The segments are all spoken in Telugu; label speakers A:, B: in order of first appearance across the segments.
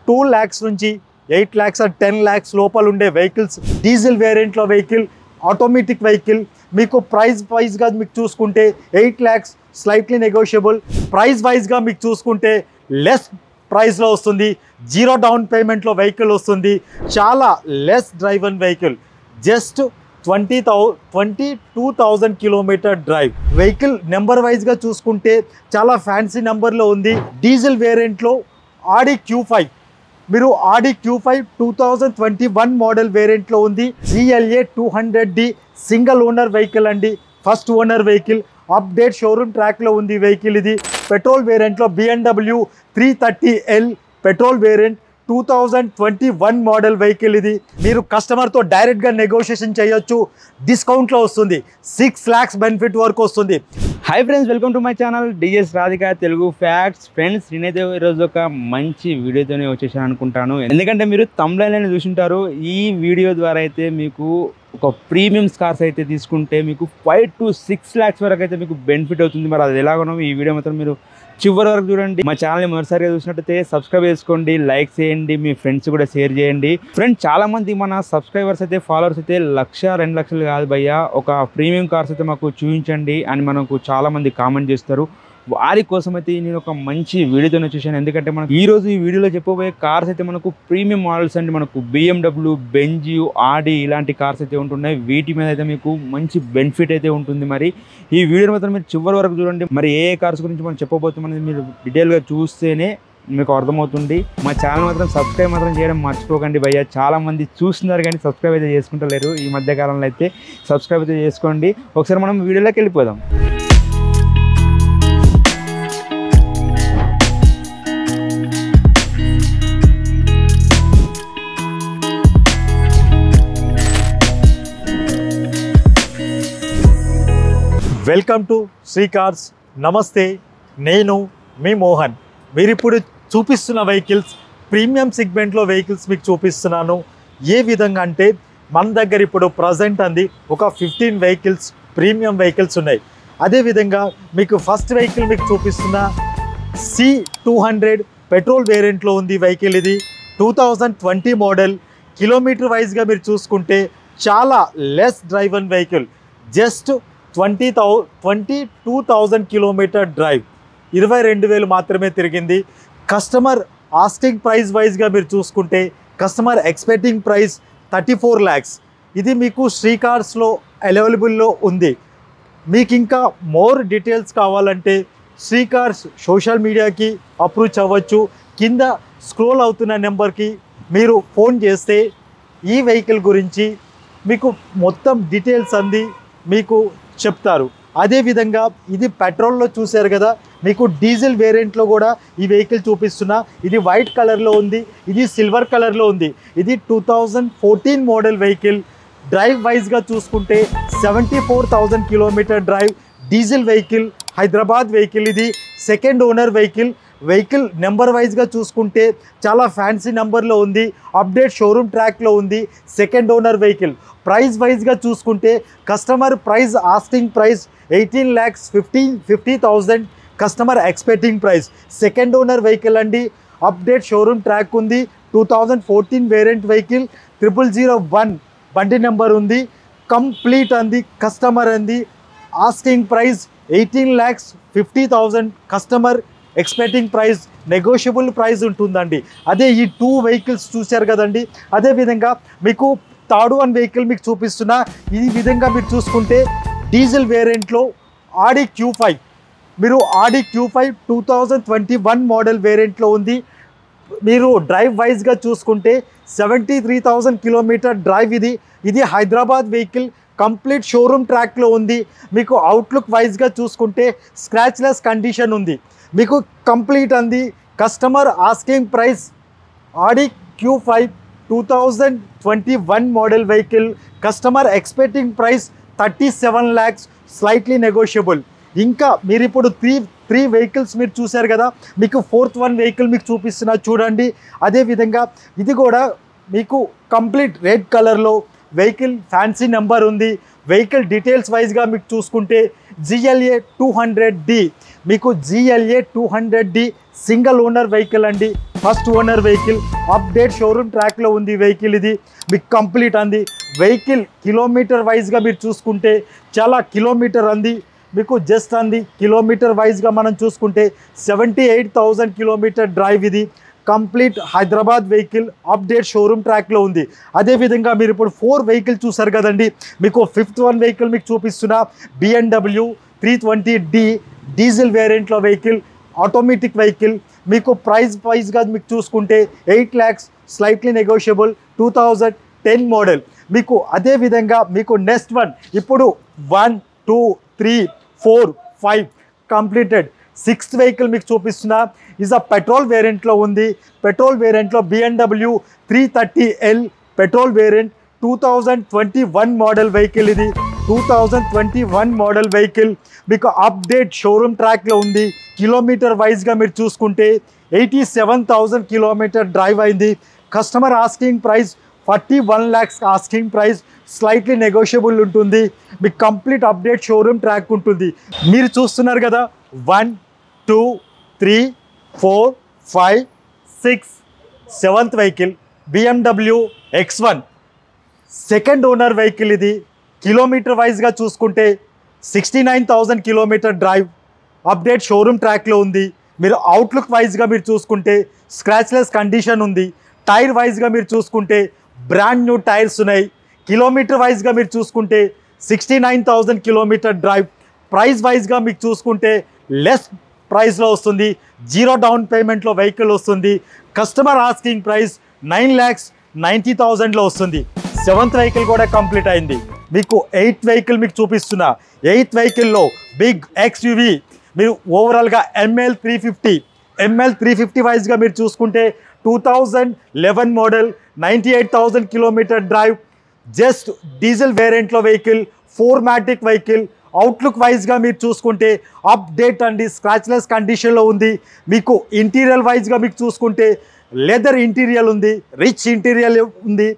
A: 2 lakhs నుంచి 8 lakhs or 10 lakhs లోపల ఉండే వెహికల్స్, డీజిల్ వేరియంట్లో వెహికల్, ఆటోమేటిక్ వెహికల్ మీకు ప్రైస్ వైజ్గా మీకు చూసుకుంటే 8 lakhs స్లైట్లీ నెగోషియబుల్. ప్రైస్ వైజ్గా మీకు చూసుకుంటే లెస్ ప్రైస్లో వస్తుంది, 0 డౌన్ పేమెంట్లో వెహికల్ వస్తుంది, చాలా less driven vehicle, just 22,000 kilometer drive. Vehicle number వైజ్గా చూసుకుంటే చాలా ఫ్యాన్సీ నెంబర్లో ఉంది. డీజిల్ వేరియంట్లో ఆడి Q5, మీరు ఆడి Q5 2021 మోడల్ వేరియంట్లో ఉంది. GLA 200D single owner vehicle అండి, first owner vehicle, update showroom ట్రాక్లో ఉంది వెహికల్. ఇది పెట్రోల్ వేరియంట్లో BMW 330L petrol variant 2021 model vehicle. ఇది మీరు కస్టమర్తో డైరెక్ట్గా నెగోషియేషన్ చేయొచ్చు, డిస్కౌంట్లో వస్తుంది, 6 lakhs బెనిఫిట్ వరకు వస్తుంది.
B: Hi friends, welcome to my channel DS Radhika Telugu facts. Friends, నేనైతే ఈరోజు ఒక మంచి వీడియోతోనే వచ్చేసాను అనుకుంటాను. ఎందుకంటే మీరు తమ్లైన్ చూసుంటారు. ఈ వీడియో ద్వారా అయితే మీకు ఒక ప్రీమియం కార్స్ అయితే తీసుకుంటే మీకు 5 to 6 lakhs వరకు అయితే మీకు బెనిఫిట్ అవుతుంది. మరి అది ఎలాగో ఈ వీడియో మాత్రం మీరు చివరి వరకు చూడండి. మా ఛానల్ని మొదటిసారిగా చూసినట్టయితే సబ్స్క్రైబ్ చేసుకోండి, లైక్ చేయండి, మీ ఫ్రెండ్స్ కూడా షేర్ చేయండి. ఫ్రెండ్స్, చాలా మంది మన సబ్స్క్రైబర్స్ అయితే ఫాలోవర్స్ అయితే 1,00,000-2 లక్షలు కాదు భయ్యా, ఒక ప్రీమియం కార్స్ అయితే మాకు చూపించండి అని మనకు చాలా మంది కామెంట్ చేస్తారు. వారి కోసం అయితే నేను ఒక మంచి వీడియోతో వచ్చేసాను. ఎందుకంటే మనకు ఈరోజు ఈ వీడియోలో చెప్పబోయే కార్స్ అయితే మనకు ప్రీమియం మోడల్స్ అండి. మనకు BMW, బెంజ్, ఆడి ఇలాంటి కార్స్ అయితే ఉంటున్నాయి. వీటి మీద అయితే మీకు మంచి బెనిఫిట్ అయితే ఉంటుంది. మరి ఈ వీడియో మాత్రం మీరు చివరి వరకు చూడండి. మరి ఏ కార్స్ గురించి మనం చెప్పబోతున్నాం మీరు డీటెయిల్గా చూస్తేనే మీకు అర్థమవుతుంది. మా ఛానల్ మాత్రం సబ్స్క్రైబ్ మాత్రం చేయడం మర్చిపోకండి భయ్యా. చాలా మంది చూస్తున్నారు కానీ సబ్స్క్రైబ్ అయితే చేసుకుంటలేరు. ఈ మధ్య కాలంలో అయితే సబ్స్క్రైబ్ అయితే చేసుకోండి. ఒకసారి మనం వీడియోలోకి వెళ్ళిపోదాం.
A: Welcome to Sri cars. నమస్తే, నేను మీ మోహన్. మీరు ఇప్పుడు చూపిస్తున్న వెహికల్స్ ప్రీమియం సెగ్మెంట్లో వెహికల్స్ మీకు చూపిస్తున్నాను. ఏ విధంగా అంటే మన దగ్గర ఇప్పుడు ప్రజెంట్ అంది ఒక 15 వెహికల్స్ ప్రీమియం వెహికల్స్ ఉన్నాయి. అదేవిధంగా మీకు ఫస్ట్ వెహికల్ మీకు చూపిస్తున్న C200 పెట్రోల్ వేరియంట్లో ఉంది వెహికల్. ఇది 2020 మోడల్. కిలోమీటర్ వైజ్గా మీరు చూసుకుంటే చాలా less driven vehicle, just 22,000 kilometer drive, 22,000 మాత్రమే తిరిగింది. కస్టమర్ ఆస్కింగ్ ప్రైస్ వైజ్గా మీరు చూసుకుంటే కస్టమర్ ఎక్స్పెక్టింగ్ ప్రైస్ 34 lakhs. ఇది మీకు శ్రీ కార్స్లో అవైలబుల్లో ఉంది. మీకు ఇంకా మోర్ డీటెయిల్స్ కావాలంటే శ్రీ కార్స్ సోషల్ మీడియాకి అప్రోచ్ అవ్వచ్చు. కింద స్క్రోల్ అవుతున్న నెంబర్కి మీరు ఫోన్ చేస్తే ఈ వెహికల్ గురించి మీకు మొత్తం డీటెయిల్స్ అంది మీకు చెప్తారు. అదేవిధంగా ఇది పెట్రోల్లో చూశారు కదా, మీకు డీజిల్ వేరియంట్లో కూడా ఈ వెహికల్ చూపిస్తున్నా. ఇది వైట్ కలర్లో ఉంది, ఇది సిల్వర్ కలర్లో ఉంది. ఇది 2014 మోడల్ వెహికల్. డ్రైవ్ వైజ్గా చూసుకుంటే 74,000 kilometer drive, diesel vehicle, Hyderabad vehicle. ఇది second owner vehicle. Vehicle number వైజ్గా చూసుకుంటే చాలా ఫ్యాన్సీ నెంబర్లో ఉంది, అప్డేట్ షోరూమ్ ట్రాక్లో ఉంది, సెకండ్ ఓనర్ వెహికల్. ప్రైస్ వైజ్గా చూసుకుంటే customer price asking price 18,50,000, customer expecting price. Second owner vehicle అండి, అప్డేట్ షోరూమ్ ట్రాక్ ఉంది, 2014 వేరియంట్ వెహికల్, 0001 బండి నెంబర్ ఉంది, కంప్లీట్ అంది. కస్టమర్ అంది asking price 18,50,000, customer expecting price, negotiable price ఉంటుందండి. అదే ఈ 2 వెహికల్స్ చూశారు కదండి. అదేవిధంగా మీకు థర్డ్ వన్ వెహికల్ మీకు చూపిస్తున్నా. ఈ విధంగా మీరు చూసుకుంటే డీజిల్ వేరియంట్లో ఆడి Q5, మీరు ఆడి Q5 2021 మోడల్ వేరియంట్లో ఉంది. మీరు డ్రైవ్ వైజ్గా చూసుకుంటే 73,000 కిలోమీటర్ డ్రైవ్. ఇది హైదరాబాద్ వెహికల్, కంప్లీట్ షోరూమ్ ట్రాక్లో ఉంది. మీకు అవుట్లుక్ వైజ్గా చూసుకుంటే స్క్రాచ్లెస్ కండిషన్ ఉంది. మీకు కంప్లీట్ అంది. కస్టమర్ ఆస్కింగ్ ప్రైస్ ఆడి Q5 2021 model vehicle, customer expecting price 37 lakhs, slightly negotiable. ఇంకా మీరు ఇప్పుడు త్రీ వెహికల్స్ మీరు చూశారు కదా, మీకు ఫోర్త్ వన్ వెహికల్ మీకు చూపిస్తున్నా చూడండి. అదేవిధంగా ఇది కూడా మీకు కంప్లీట్ రెడ్ కలర్లో వెహికల్, ఫ్యాన్సీ నెంబర్ ఉంది. వెహికల్ డీటెయిల్స్ వైజ్గా మీకు చూసుకుంటే GLA 200D, మీకు GLA 200D single owner vehicle అండి, first owner vehicle, update showroom ట్రాక్లో ఉంది వెహికల్. ఇది మీకు కంప్లీట్ అంది. వెహికల్ కిలోమీటర్ వైజ్గా మీరు చూసుకుంటే చాలా కిలోమీటర్ అంది మీకు జస్ట్ అంది. కిలోమీటర్ వైజ్గా మనం చూసుకుంటే 78,000 కిలోమీటర్ డ్రైవ్. ఇది complete Hyderabad vehicle, update showroom ట్రాక్లో ఉంది. అదేవిధంగా మీరు ఇప్పుడు 4 వెహికల్ చూసారు కదండి. మీకు 5th వన్ వెహికల్ మీకు చూపిస్తున్నా. BMW 320D డీజిల్ వేరియంట్లో వెహికల్, ఆటోమేటిక్ వెహికల్. మీకు ప్రైస్ వైజ్గా మీకు చూసుకుంటే 8 lakhs స్లైట్లీ నెగోషియబుల్, 2010 మోడల్. మీకు అదేవిధంగా మీకు నెక్స్ట్ వన్ ఇప్పుడు 1, 2, 3, 4, 5 కంప్లీటెడ్. 6th వెహికల్ మీకు చూపిస్తున్నా. ఈజ్ అ పెట్రోల్ వేరియంట్లో ఉంది. పెట్రోల్ వేరియంట్లో BMW 330L petrol variant, 2021 model vehicle. ఇది 2021 మోడల్ వెహికల్. మీకు అప్డేట్ షోరూమ్ ట్రాక్లో ఉంది. కిలోమీటర్ వైజ్గా మీరు చూసుకుంటే 87,000 కిలోమీటర్ డ్రైవ్ అయింది. Customer asking price 41 lakhs asking price, slightly negotiable ఉంటుంది. మీకు కంప్లీట్ అప్డేట్ షోరూమ్ ట్రాక్ ఉంటుంది. మీరు చూస్తున్నారు కదా 1, 2, 3, 4, 5, 6, 7th vehicle BMW X1 second owner vehicle. ఇది కిలోమీటర్ వైజ్గా చూసుకుంటే 69,000 కిలోమీటర్ డ్రైవ్, అప్డేట్ షోరూమ్ ట్రాక్లో ఉంది. మీరు అవుట్లుక్ వైజ్గా మీరు చూసుకుంటే స్క్రాచ్లెస్ కండిషన్ ఉంది. టైర్ వైజ్గా మీరు చూసుకుంటే బ్రాండ్ న్యూ టైర్స్ ఉన్నాయి. కిలోమీటర్ వైజ్గా మీరు చూసుకుంటే 69,000 కిలోమీటర్ డ్రైవ్. ప్రైస్ వైజ్గా మీకు చూసుకుంటే లెస్ ప్రైస్లో వస్తుంది. 0 డౌన్ పేమెంట్లో వెహికల్ వస్తుంది. కస్టమర్ ఆస్కింగ్ ప్రైస్ 9,90,000లో వస్తుంది. 7th వెహికల్ కూడా కంప్లీట్ అయింది. మీకు 8th వెహికల్ మీకు చూపిస్తున్నా. 8th వెహికల్లో బిగ్ XUV మీరు ఓవరాల్గా ML 350 వైజ్గా మీరు చూసుకుంటే 2011 model, 98,000 kilometre drive, just diesel వేరియంట్లో వెహికల్, 4matic వెహికల్. అవుట్లుక్ వైజ్గా మీరు చూసుకుంటే అప్డేట్ అండి, స్క్రాచ్లెస్ కండిషన్లో ఉంది. మీకు ఇంటీరియర్ వైజ్గా మీకు చూసుకుంటే లెదర్ ఇంటీరియర్ ఉంది, రిచ్ ఇంటీరియర్ ఉంది.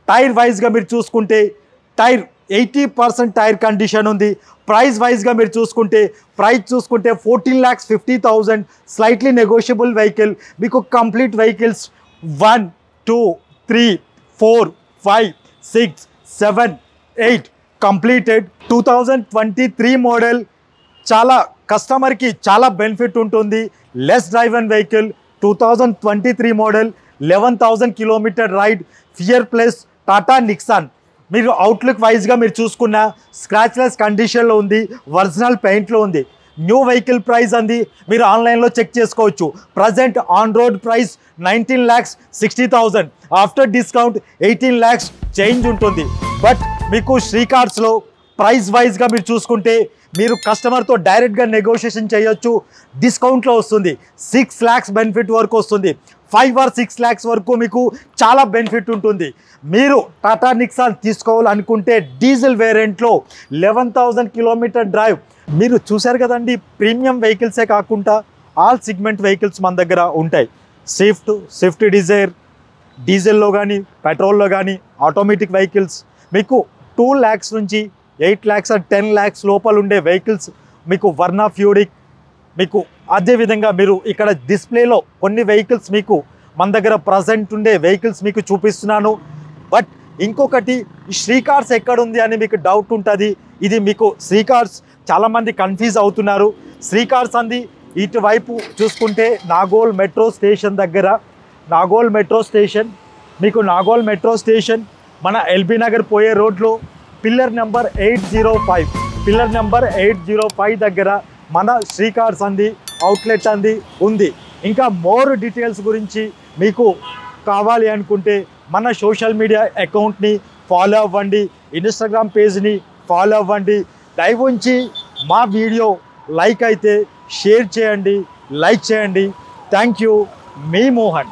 A: టైర్ వైజ్గా మీరు చూసుకుంటే టైర్ 80% టైర్ కండిషన్ ఉంది. ప్రైస్ వైజ్గా మీరు చూసుకుంటే 14,50,000 స్లైట్లీ నెగోషియబుల్ వెహికల్. మీకు కంప్లీట్ వెహికల్స్ 1, 2, 3, 4, 5, 6, 7, 8 కంప్లీటెడ్. 2023 మోడల్. చాలా కస్టమర్కి చాలా బెనిఫిట్ ఉంటుంది. Less drive and vehicle. 2023 model, 11,000 kilometre ride, fear plus Tata Nexon. మీరు అవుట్లుక్ వైజ్గా మీరు చూసుకున్న స్క్రాచ్లెస్ కండిషన్లో ఉంది, ఒరిజినల్ పెయింట్లో ఉంది. న్యూ వెహికల్ ప్రైస్ అంది మీరు ఆన్లైన్లో చెక్ చేసుకోవచ్చు. Present on road price 19,60,000, after discount 18 lakhs change ఉంటుంది. బట్ మీకు శ్రీకార్స్లో ప్రైస్ వైజ్గా మీరు చూసుకుంటే మీరు కస్టమర్తో డైరెక్ట్గా నెగోషియేషన్ చేయొచ్చు. డిస్కౌంట్లో వస్తుంది. 6 lakhs బెనిఫిట్ వరకు వస్తుంది. 5 or 6 lakhs వరకు మీకు చాలా బెనిఫిట్ ఉంటుంది. మీరు టాటా నిక్సాన్ తీసుకోవాలనుకుంటే డీజిల్ వేరియంట్లో 11,000 కిలోమీటర్ డ్రైవ్. మీరు చూశారు కదండి, ప్రీమియం వెహికల్సే కాకుండా ఆల్ సెగ్మెంట్ వెహికల్స్ మన దగ్గర ఉంటాయి. స్విఫ్ట్ డిజైర్ డీజిల్లో కానీ పెట్రోల్లో కానీ, ఆటోమేటిక్ వెహికల్స్ మీకు 2 lakhs నుంచి 8 lakhs or 10 lakhs లోపల ఉండే వెహికల్స్ మీకు వర్నా ఫ్యూరిక్. మీకు అదేవిధంగా మీరు ఇక్కడ డిస్ప్లేలో కొన్ని వెహికల్స్ మీకు మన దగ్గర ప్రజెంట్ ఉండే వెహికల్స్ మీకు చూపిస్తున్నాను. బట్ ఇంకొకటి, శ్రీకార్స్ ఎక్కడుంది అని మీకు డౌట్ ఉంటుంది. ఇది మీకు శ్రీకార్స్ చాలామంది కన్ఫ్యూజ్ అవుతున్నారు. శ్రీకార్స్ అంది ఇటువైపు చూసుకుంటే నాగోల్ మెట్రో స్టేషన్ దగ్గర. నాగోల్ మెట్రో స్టేషన్ మీకు నాగోల్ మెట్రో స్టేషన్ మన ఎల్బీ నగర్ పోయే రోడ్లో పిల్లర్ నెంబర్ 805 దగ్గర మన శ్రీకార్స్ అంది అవుట్లెట్ అంది ఉంది. ఇంకా మోర్ డీటెయిల్స్ గురించి మీకు కావాలి అనుకుంటే మన సోషల్ మీడియా అకౌంట్ని ఫాలో అవ్వండి, ఇన్స్టాగ్రామ్ పేజ్ని ఫాలో అవ్వండి. దయవుంచి మా వీడియో లైక్ అయితే షేర్ చేయండి, లైక్ చేయండి. Thank you. మీ మోహన్.